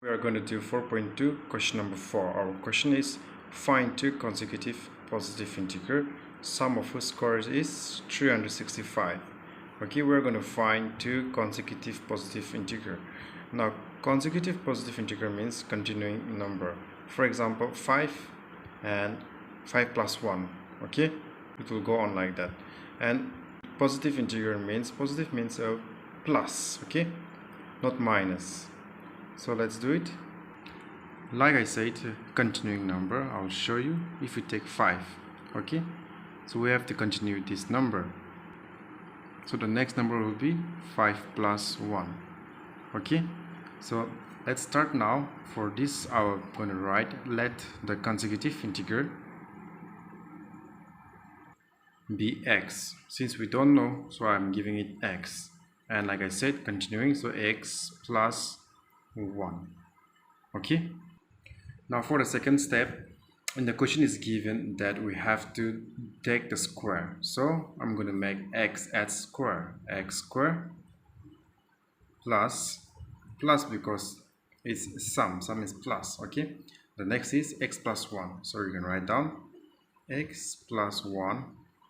We are going to do 4.2 question number 4. Our question is find two consecutive positive integer, sum of whose square is 365. Okay, we're going to find two consecutive positive integer. Now consecutive positive integer means continuing number. For example 5 and 5 plus 1. Okay, it will go on like that. And positive integer means a plus, okay, not minus. So let's do it. Like I said, continuing number. I'll show you. If we take 5, okay, so we have to continue this number. So the next number will be 5 plus 1. Okay, so let's start now. For this I'm going to write let the consecutive integer be x. Since we don't know, so I'm giving it x, and like I said, continuing, so x plus 1. Okay, now for the second step, in the question is given that we have to take the square, so I'm going to make x at square, x square plus because it's sum is plus. Okay, the next is x plus 1, so you can write down x plus 1,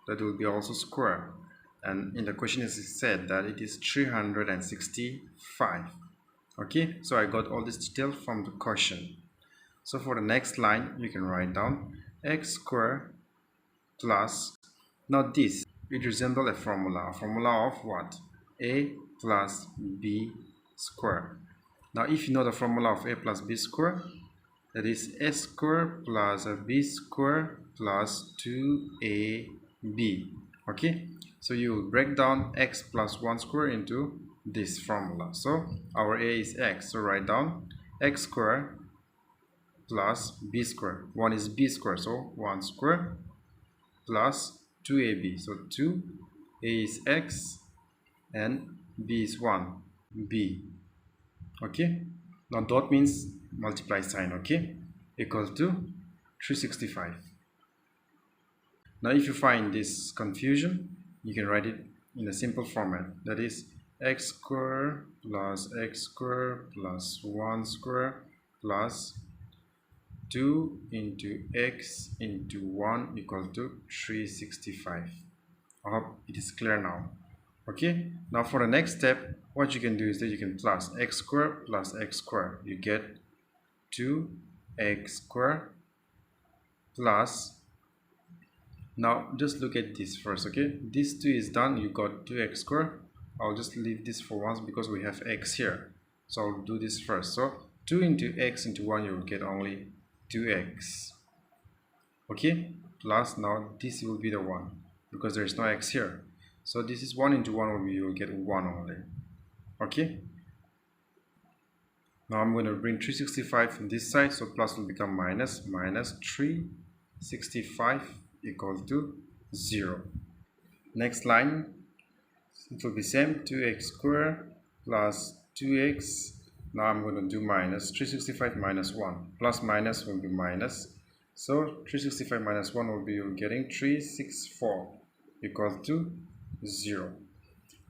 that will be also square, and in the question is said that it is 365. Okay, so I got all this detail from the question. So for the next line, you can write down x squared plus, now this, it resembles a formula of what? A plus b squared. Now if you know the formula of a plus b squared, that is a squared plus a b squared plus 2ab. Okay, so you will break down x plus 1 squared into this formula. So our a is x, so write down x squared plus b squared. 1 is b squared, so 1 squared plus 2ab, so 2, a is x and b is 1, b. Okay, now dot means multiply sign, okay, equal to 365. Now if you find this confusion, you can write it in a simple format, that is x squared plus 1 squared plus 2 into x into 1 equal to 365. I hope it is clear now. Okay, now for the next step, what you can do is that you can plus x squared plus x squared. You get 2x squared plus, now just look at this first. Okay, this 2 is done, you got 2x squared. I'll just leave this for once because we have x here, so I'll do this first. So 2 into x into 1, you will get only 2x. Okay, plus, now this will be the 1 because there is no x here, so this is 1 into 1 will be, you will get 1 only. Okay, now I'm going to bring 365 from this side, so plus will become minus 365 equal to 0. Next line, it will be same, 2x squared plus 2x. Now I'm going to do minus 365 minus 1, plus minus will be minus, so 365 minus 1 will be, you're getting 364 equal to 0.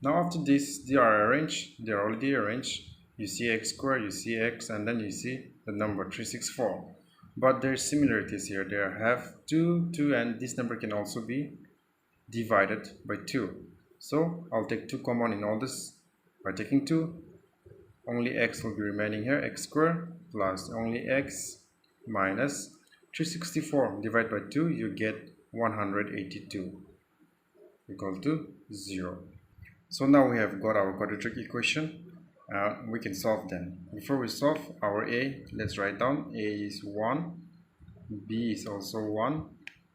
Now after this, they are already arranged. You see x squared, you see x, and then you see the number 364. But there are similarities here. They have 2, and this number can also be divided by 2. So I'll take 2 common in all this. By taking 2, only x will be remaining here, x squared plus only x minus 364 divided by 2, you get 182 equal to 0. So now we have got our quadratic equation. We can solve them. Before we solve our a, let's write down a is 1, b is also 1,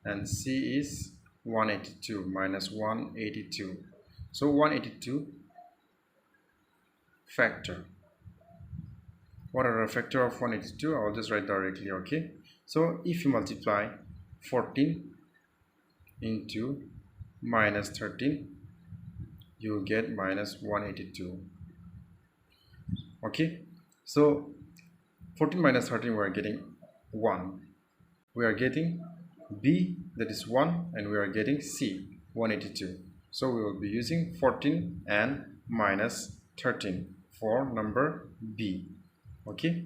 and c is 182 minus 182. So 182 factor. What are the factor of 182? I'll just write directly. Okay, so if you multiply 14 into minus 13, you will get minus 182. Okay, so 14 minus 13, we are getting 1. We are getting b, that is 1, and we are getting c, 182. So we will be using 14 and minus 13 for number b. Okay,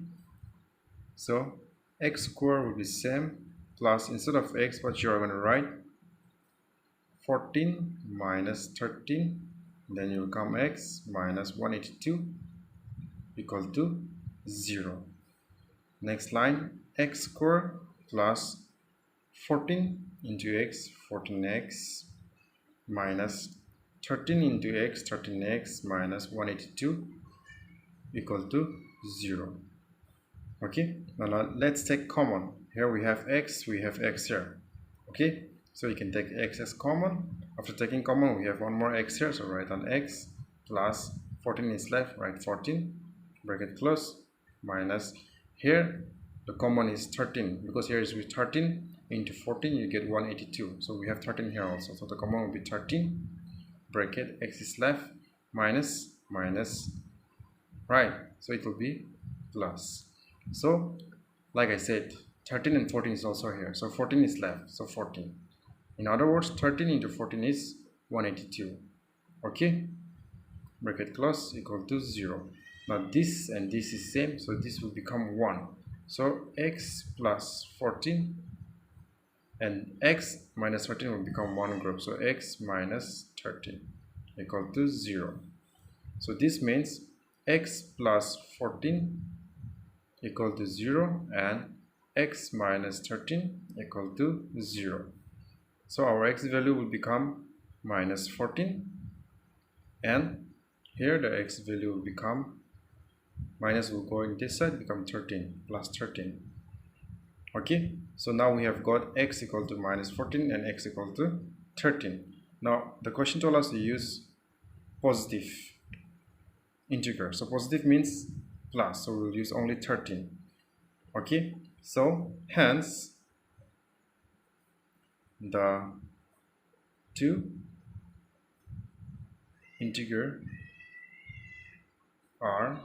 So x square will be same plus, instead of x, what you are going to write, 14 minus 13, then you will come x minus 182 equal to 0. Next line, x square plus 14 into x, 14x, minus 13 into x, 13x, minus 182 equal to 0. Okay, now let's take common. Here we have x here. Okay, so you can take x as common. After taking common, we have one more x here, so write on x plus 14 is left, write 14, bracket close, minus, here the common is 13, because here is with 13 into 14 you get 182, so we have 13 here also, so the common will be 13, bracket, x is left, minus, minus, right, so it will be plus. So like I said, 13 and 14 is also here, so 14 is left, so 14. In other words, 13 into 14 is 182. Okay, bracket close, equal to 0. Now this and this is same, so this will become 1. So x plus 14 and x minus 13 will become one group, so x minus 13 equal to 0. So this means x plus 14 equal to 0 and x minus 13 equal to 0. So our x value will become minus 14, and here the x value will become, minus will go in this side, become 13, plus 13. Okay, so now we have got x equal to minus 14 and x equal to 13. Now the question told us to use positive integer, so positive means plus, so we'll use only 13. Okay, so hence the two integer are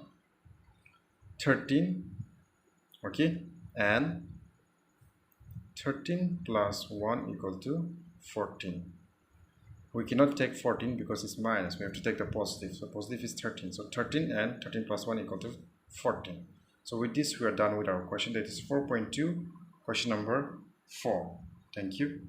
13, okay, and 13 plus 1 equal to 14. We cannot take 14 because it's minus, we have to take the positive, so positive is 13, so 13 and 13 plus 1 equal to 14. So with this we are done with our question. That is 4.2, question number 4. Thank you.